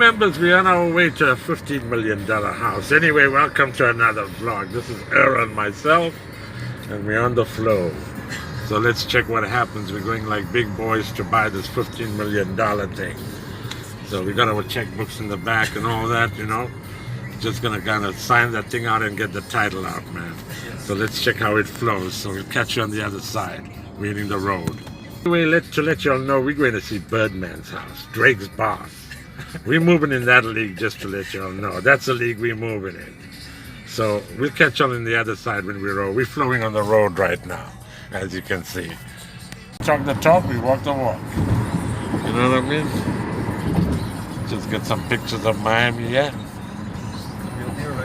Members, we're on our way to a $15 million house. Anyway, welcome to another vlog. This is Earl and myself, and we're on the flow. So let's check what happens. We're going like big boys to buy this $15 million thing. So we got our checkbooks in the back and all that, you know. Just gonna kind of sign that thing out and get the title out, man. So let's check how it flows. So we'll catch you on the other side, waiting the road. Anyway, to let y'all know, we're going to see Birdman's house, Drake's boss. We're moving in that league, just to let y'all know. That's the league we're moving in. So we'll catch y'all on the other side when we roll. We're flowing on the road right now, as you can see. Talk the talk, we walk the walk. You know what I mean? Just get some pictures of Miami, yeah?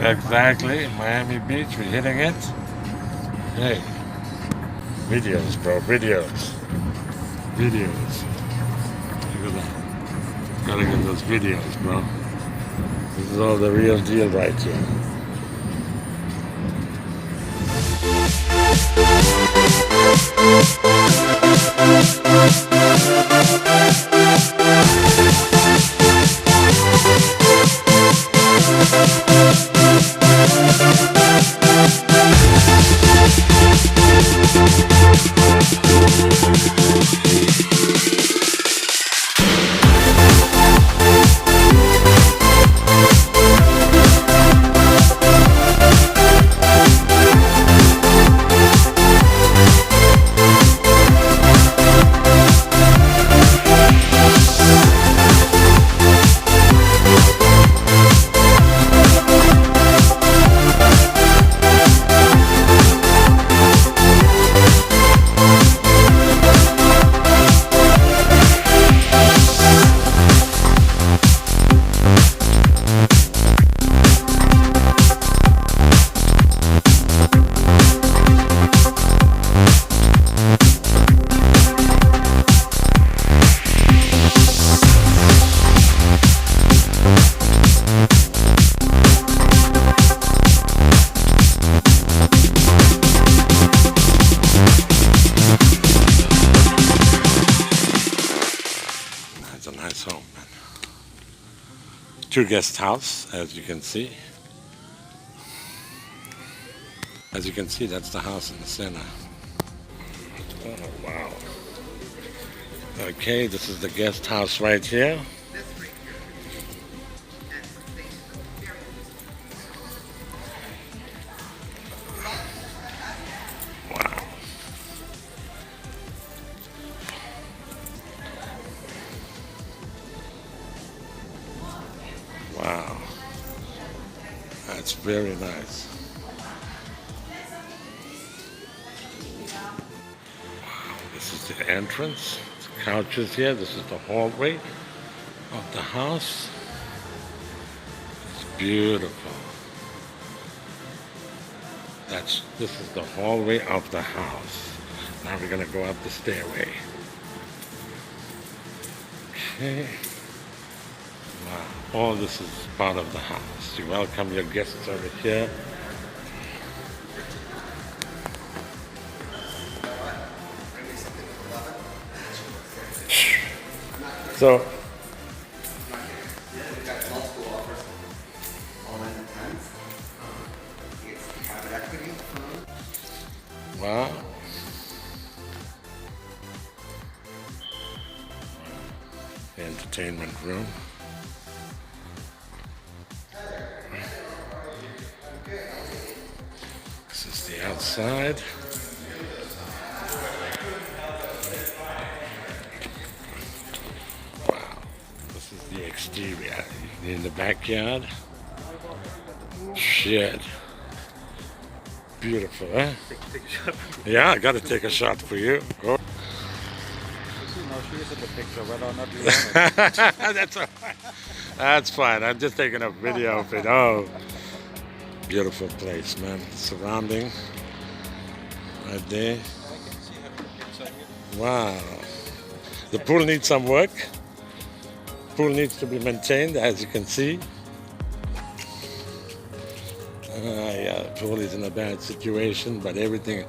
Exactly, Miami Beach, we're hitting it. Hey, videos, bro, videos. Videos. Look at that. Gotta get those videos, bro. This is all the real deal right here. It's a nice home, man. Two guest house, as you can see. As you can see, that's the house in the center. Oh, wow. Okay, this is the guest house right here. Wow. Wow. That's very nice. This is the entrance. The couches here. This is the hallway of the house. It's beautiful. This is the hallway of the house. Now we're gonna go up the stairway. Okay. Wow. All this is part of the house. You welcome your guests over here. So, We've got multiple offers all in the times. It's private equity. wow. The entertainment room. This is the outside. This is the exterior. In the backyard. Shit. Beautiful, eh? Take a shot. Yeah, I gotta take a shot for you. Go. No, she is in the picture, whether or not you want it. That's all right. That's fine. I'm just taking a video of it. Oh, beautiful place, man. Surrounding right there. I can see her inside here. Wow. The pool needs some work. Pool needs to be maintained, as you can see. Yeah, the pool is in a bad situation, but everything.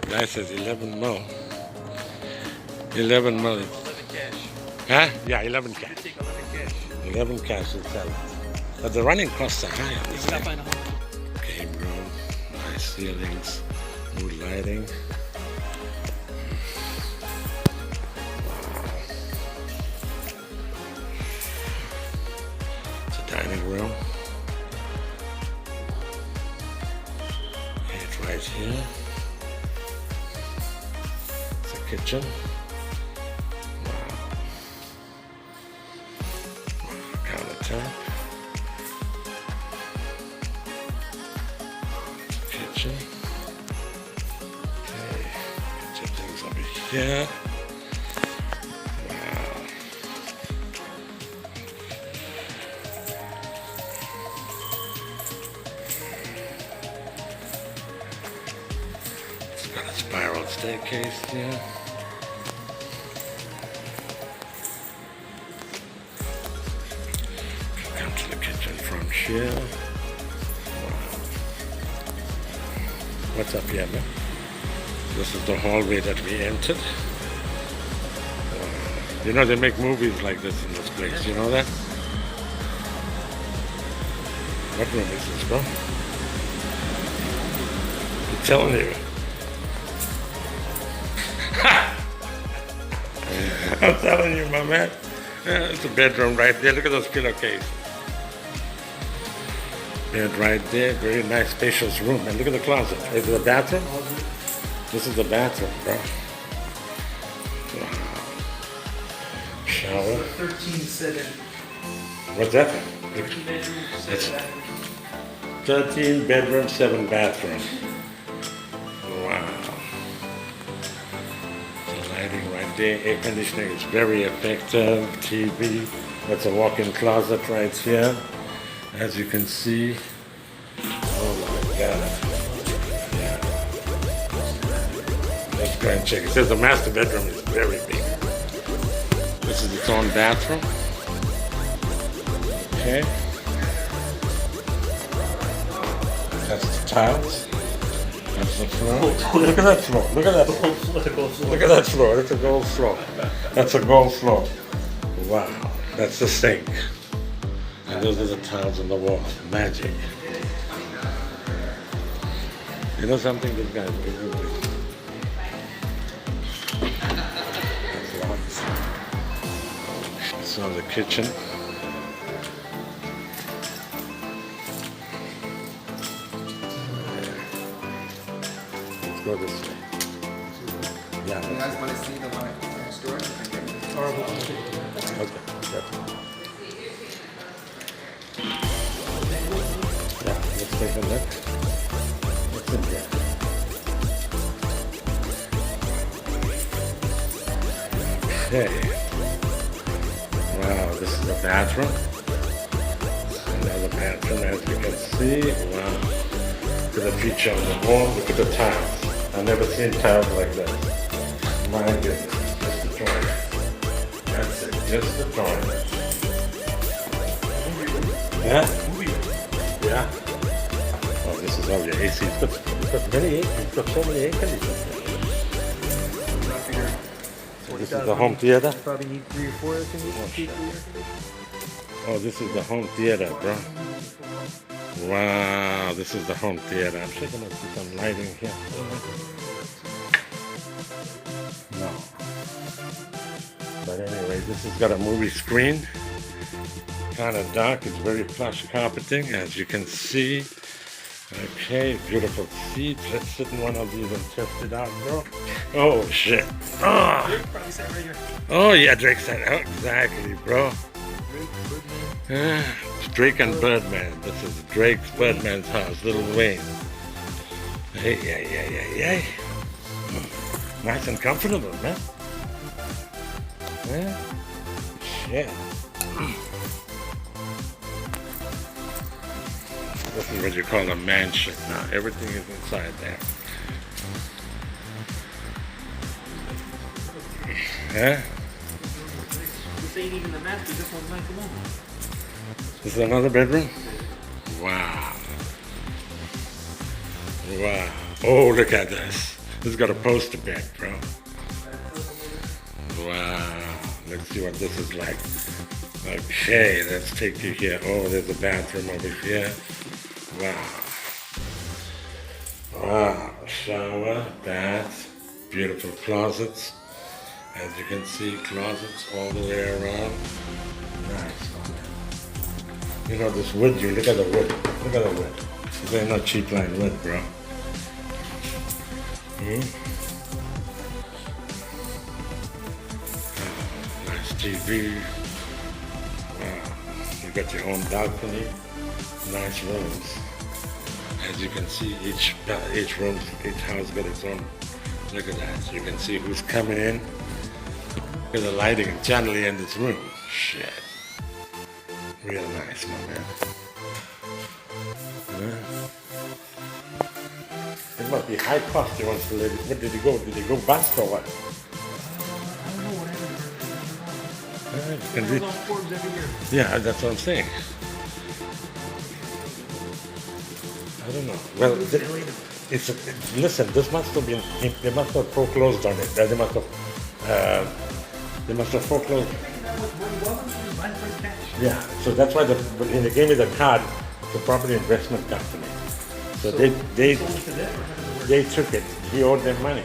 Guy says 11 mil. 11 mil. Huh? Yeah, 11 cash. Take 11 cash. 11 cash is selling. But the running costs are high on this You gotta thing. find a home. Game room, nice ceilings, mood lighting. It's a dining room. It's right here. It's a kitchen. Wow. Countertop. Kitchen. Okay. Get your things over here. Wow. It's got a spiral staircase here. Come to the kitchen from here. Wow. What's up here, man? This is the hallway that we entered. You know, they make movies like this in this place. You know that? What room is this, bro? I'm telling you. I'm telling you, my man. Yeah, it's a bedroom right there. Look at those pillowcases. Bed right there. Very nice, spacious room. And look at the closet. Is it a bathroom? This is the bathroom, bro. Wow. Shower. 13-7. What's that? 13 bedroom, It's 7 bathroom. 13 bedroom, 7 bathroom. Wow. The lighting right there. Air conditioning is very effective. TV. That's a walk-in closet right here. As you can see. Oh my God. Yeah. Let's go and check. It says the master bedroom is very big. This is its own bathroom. Okay. That's the tiles. That's the floor. Look at that floor. Look at that floor. Look at that floor. That's a gold floor. That's a gold floor. Wow. That's the sink. And those are the tiles on the wall. Magic. You know something? This guy's big. That's lots. So the kitchen. Let's go this way. Yeah. You guys want to see the one next door? Okay. Good. Yeah, let's take a look. What's in there? Okay. Wow, this is the bathroom. Another bathroom, as you can see. Wow. Look at the feature on the wall. Look at the tiles. I've never seen tiles like this. My goodness. Just the toilet. That's it. Just the toilet. Yeah? Yeah. Oh, this is all your AC. It's got many AC. It's got so many air conditioners. So this is the home theater? Probably need 3 or 4 air conditioners. Oh, this is the home theater, bro. Wow, this is the home theater. I'm sure gonna see some lighting here. No. But anyway, this has got a movie screen. Kind of dark. It's very plush carpeting, as you can see. Okay, beautiful seats. Let's sit in one of these and test it out, bro. Oh shit. Oh, Probably sat right here. oh yeah, Drake said oh, exactly, bro. Birdman. It's Drake and Birdman. This is Drake's Birdman's house, Little Wayne. Hey, yeah. Nice and comfortable, man. Yeah. Shit. This is what you call a mansion now. Everything is inside there. Yeah? This ain't even the master, this one's nice alone. This is another bedroom? Wow. Wow. Oh, look at this. This has got a poster bed, bro. Wow. let's see what this is like. Okay, let's take you here. Oh, there's a bathroom over here. Wow. Wow, shower, bath, beautiful closets. As you can see, closets all the way around. Nice. You know this wood, you look at the wood. Look at the wood. This ain't no cheap line wood, bro. Nice TV. Wow. You got your own balcony. Nice rooms. As you can see, each room, each house got its own. Look at that. You can see who's coming in. Look at the lighting generally in this room. Shit. Real nice, my man. It must be high cost. He wants to live. What did he go? Did he go bust or what? Yeah, that's what I'm saying. I don't know. Well, listen. This must have been. They must have foreclosed on it. They must have foreclosed. Yeah. So that's why when they gave me the card, the property investment company. So they took it. He owed them money.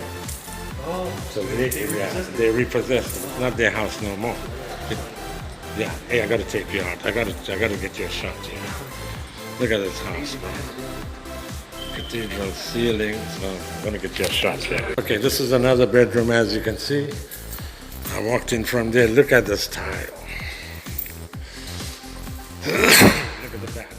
So they repossessed it. It's not their house no more. Yeah. Hey, I gotta take you out. I gotta get you a shot here. Look at this house, man. Cathedral ceilings. So I'm gonna get you a shot here. Okay, this is another bedroom, as you can see. I walked in from there. Look at this tile. Look at the bathroom.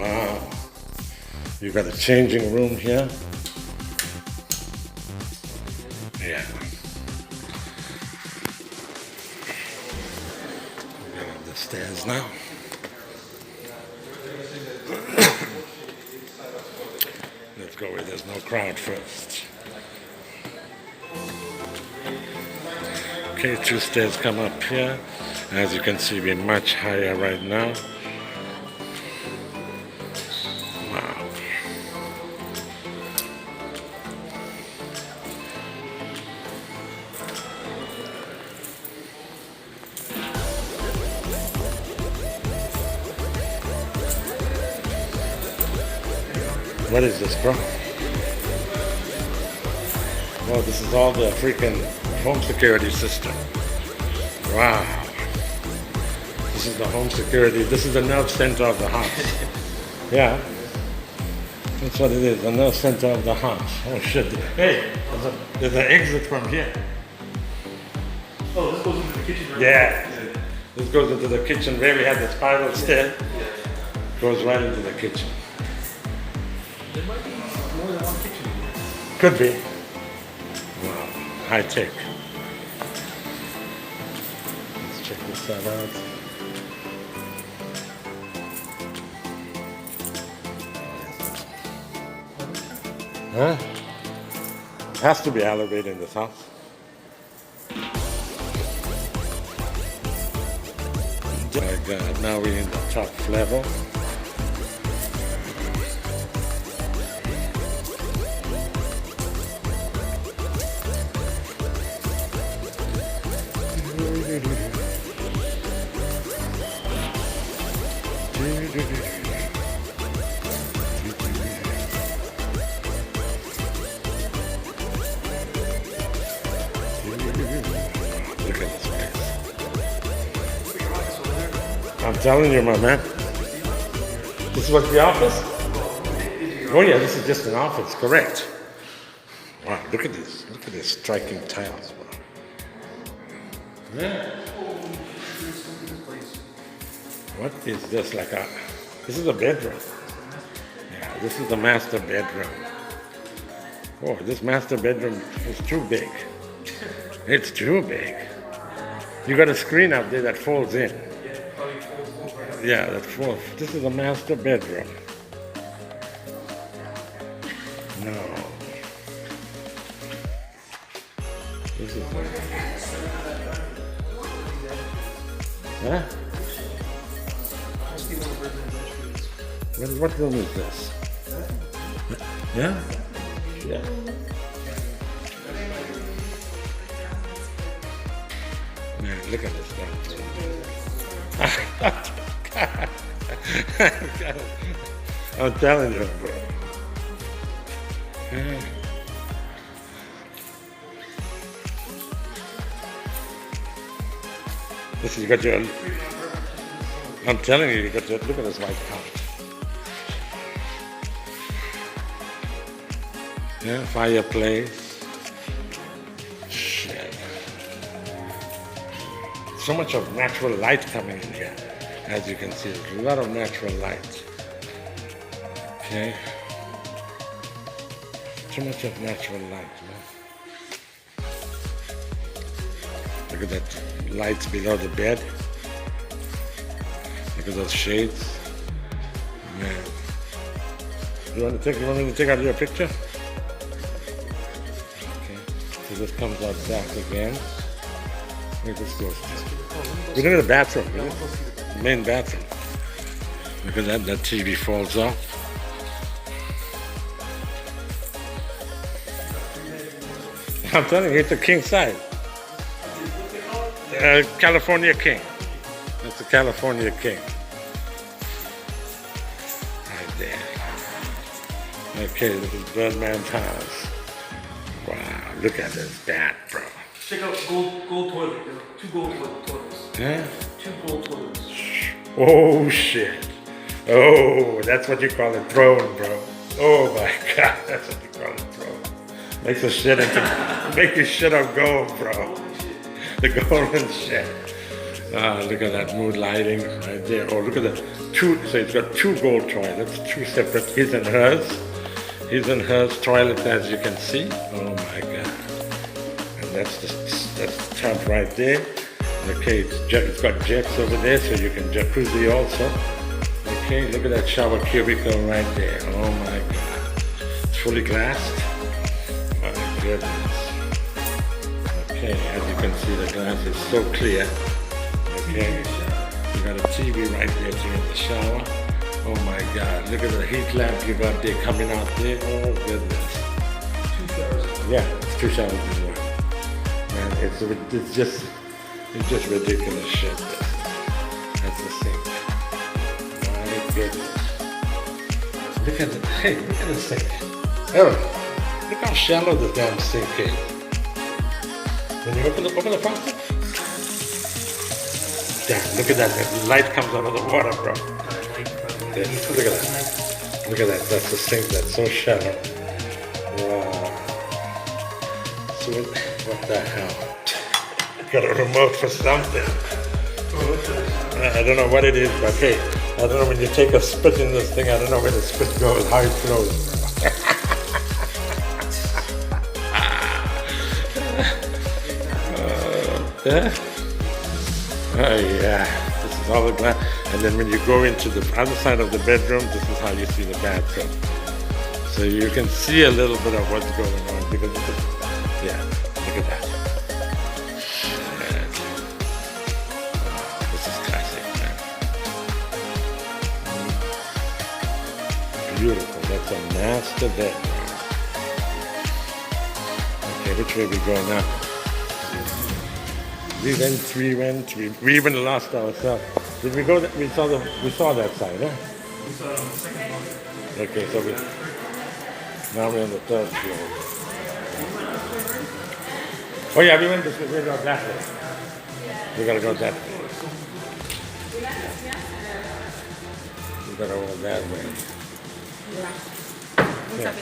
Wow. You got a changing room here. Yeah. We're going up the stairs now. Let's go where there's no crowd first. Okay, 2 stairs come up here. As you can see, we're much higher right now. Wow. What is this, bro? Oh, this is all the freaking home security system. Wow. This is the home security. This is the nerve center of the house. Yeah. That's what it is, the nerve center of the house. Oh, shit. Hey, there's an exit from here. Oh, this goes into the kitchen, right? Yeah. This goes into the kitchen where we have the spiral stair. Goes right into the kitchen. There might be more than one kitchen in here. Could be. Wow. High tech. Let's check this side out. Huh? Has to be elevated in this house. My God, now we're in the top level. Look at this place. I'm telling you, my man. This is what the office? Oh yeah, this is just an office, correct. Wow, look at this. Look at this striking tiles, bro. Yeah. What is this? This is a bedroom. Yeah, this is the master bedroom. Oh, this master bedroom is too big. It's too big. You got a screen up there that folds in. Yeah, that folds. This is a master bedroom. No. This is Huh? What room is this? Yeah? Yeah. Man, look at this thing. I'm telling you, bro. Yeah. This is, you got your, I'm telling you, you got your, look at this white couch. Yeah, fireplace. Shit. So much of natural light coming in here. As you can see, there's a lot of natural light. Okay. Too much of natural light, man. Look at that lights below the bed. Look at those shades. Man. You want me to take out your picture? Okay. So this comes out back again. Look at this goes. We're in the bathroom, right? Main bathroom. Look at that TV falls off. I'm telling you, it's a king size. California king. It's a California king. Right there. Okay, this is Birdman's house. Wow, look at this bat, bro. Check out gold toilet. There are 2 gold toilets. Yeah? 2 gold toilets. Oh shit. Oh, that's what you call a throne, bro. Oh my god, that's what you call a throne. Makes the shit into, make your shit of gold, bro. The golden shit. Ah, look at that mood lighting right there. Oh, look at the 2, so it's got 2 gold toilets, 2 separate, his and hers. His and hers toilet, as you can see. Oh my god. And that's the tub right there. Okay, it's got jets over there, so you can jacuzzi also. Okay, look at that shower cubicle right there. Oh my god. It's fully glassed. My goodness. Okay, as you can see, the glass is so clear. Okay, you got a TV right there too in the shower. Oh my god, look at the heat lamp you got there coming out there. Oh goodness. 2 showers. Yeah, it's 2 showers in one. Man, it's just ridiculous shit. That's the sink. My goodness. Look at the, hey, look at the sink. Aaron, look how shallow the damn sink is. When you open the faucet, damn, look at that. The light comes out of the water, bro. Yeah, look at that. Look at that. That's the sink that's so shallow. Wow. So what the hell? Got a remote for something. I don't know what it is, but hey, I don't know when you take a spit in this thing, I don't know where the spit goes, how it flows. Yeah? Oh yeah, this is all the glass. And then when you go into the other side of the bedroom, this is how you see the bathroom. So you can see a little bit of what's going on because yeah, look at that. This is classic, man. Beautiful. That's a master bedroom. Okay, which way we go now? We even lost ourselves. Did we go? We saw that side, huh? We saw it on the 2nd floor. Okay, so now we're on the 3rd floor. Oh yeah, we went this way. We got that way. We gotta go that way. We gotta go that way. Yeah.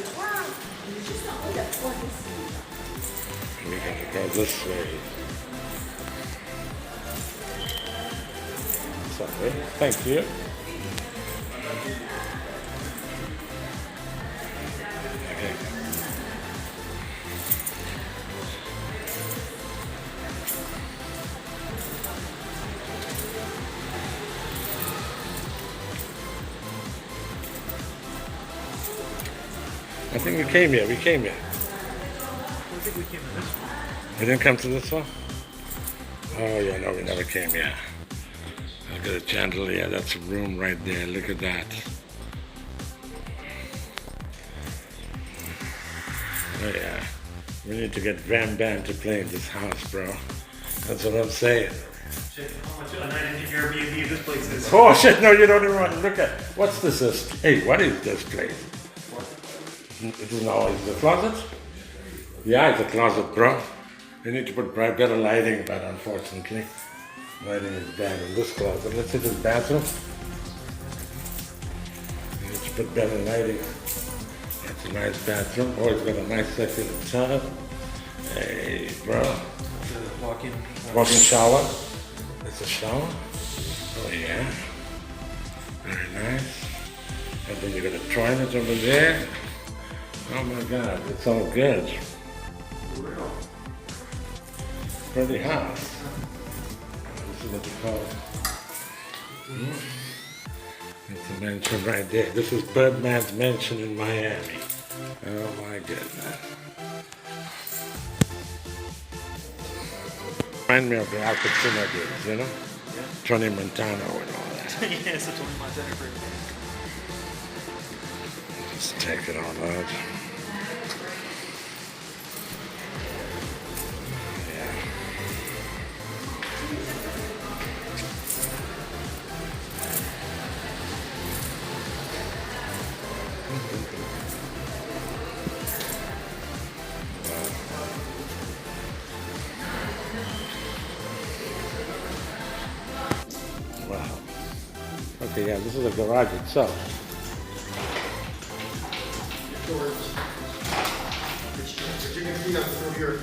We gotta go this way. Sorry. Thank you. Okay. I think we came here. I don't think we came to this one. We didn't come to this one? Oh yeah, no, we never came here. Look at the chandelier, that's a room right there, look at that. Oh yeah. We need to get Van Band to play in this house, bro. That's what I'm saying. Shit, how much a night in Airbnb this place is? Oh shit, no, you don't even want to look at. What's this? Hey, what is this place? It isn't always the closet? Yeah, it's a closet, bro. You need to put better lighting, but unfortunately, lighting is bad in this closet. Let's see this bathroom. You need to put better lighting. That's a nice bathroom. Oh, it's got a nice sexy tub. Hey, bro. Walk-in. Walk-in shower. It's a shower. Oh yeah. Very nice. And then you got a toilet over there. Oh my God, it's all good. Pretty house. This is what you call it. It's a mansion right there. This is Birdman's mansion in Miami. Oh my goodness. Remind me of the Al Pacino days, you know? Yeah. Tony Montano and all that. Yeah, it's a 20 months anniversary. Just take it all out. Yeah. Wow. Okay, yeah, this is the garage itself. Storage. But you can see that through here.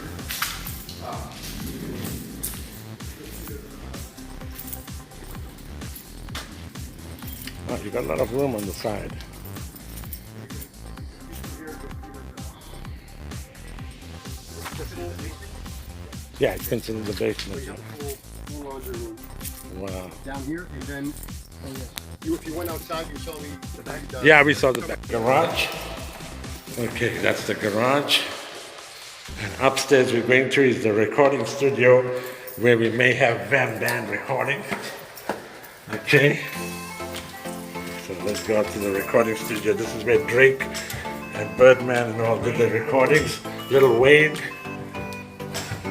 Oh, you got a lot of room on the side. Yeah, it's considered the basement. Full laundry room Wow. down here, and then if you went outside, you saw the back. Yeah, we saw the back garage. Okay, that's the garage. And upstairs we're going to is the recording studio where we may have Van Band recording. Okay. So let's go up to the recording studio. This is where Drake and Birdman and all did the recordings. Little Wayne.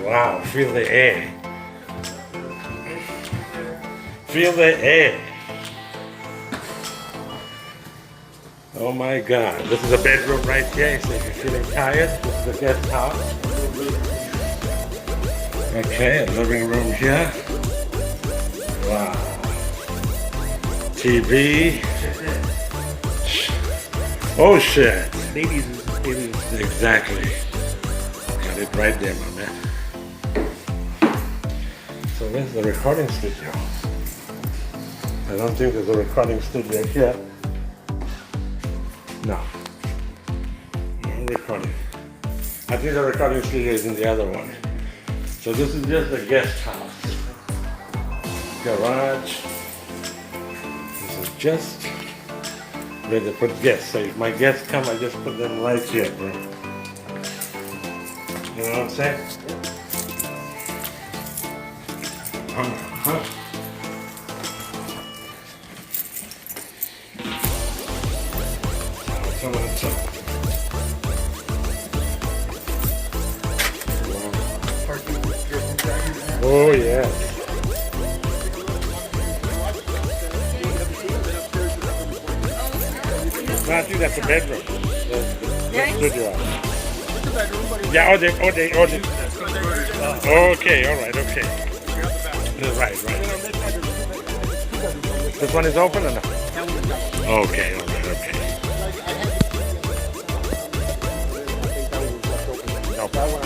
Wow, feel the air. Feel the air. Oh my God, this is a bedroom right here, so if you're feeling tired, this is the guest house. Okay, a living room here. Wow. TV. Oh shit. Babies. Exactly. Got it right there, my man. So where's the recording studio? I don't think there's a recording studio here. No. No recording. I think the recording studio is in the other one. So this is just the guest house. Garage. This is just where they put guests. So if my guests come, I just put them right here, bro. You know what I'm saying? Huh? Oh yeah. No, I think that's a bedroom. The studio. Yeah, okay, all right, okay. Right. This one is open or not? Okay, all right, okay. No problem,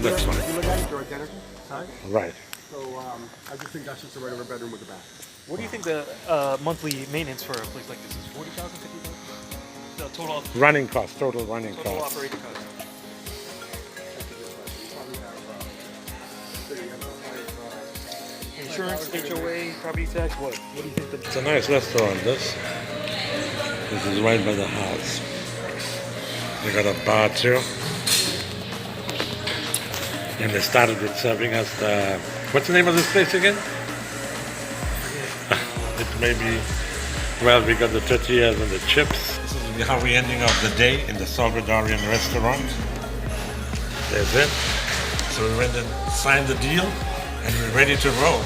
that's fine. You look at it, they're identical size. Right. So I just think that's just a regular bedroom with a bath. What do you think the monthly maintenance for a place like this is? 40,000, 50,000? The total Running cost, total running total cost. operating cost. Insurance, HOA, property tax, what? What do you think It's a nice restaurant, this. This is right by the house. They got a bar too. And they started with serving us the... What's the name of this place again? It may be... Well, we got the tortillas and the chips. This is how we ending up the day in the Salvadorian restaurant. There's it. So we went and signed the deal, and we're ready to roll.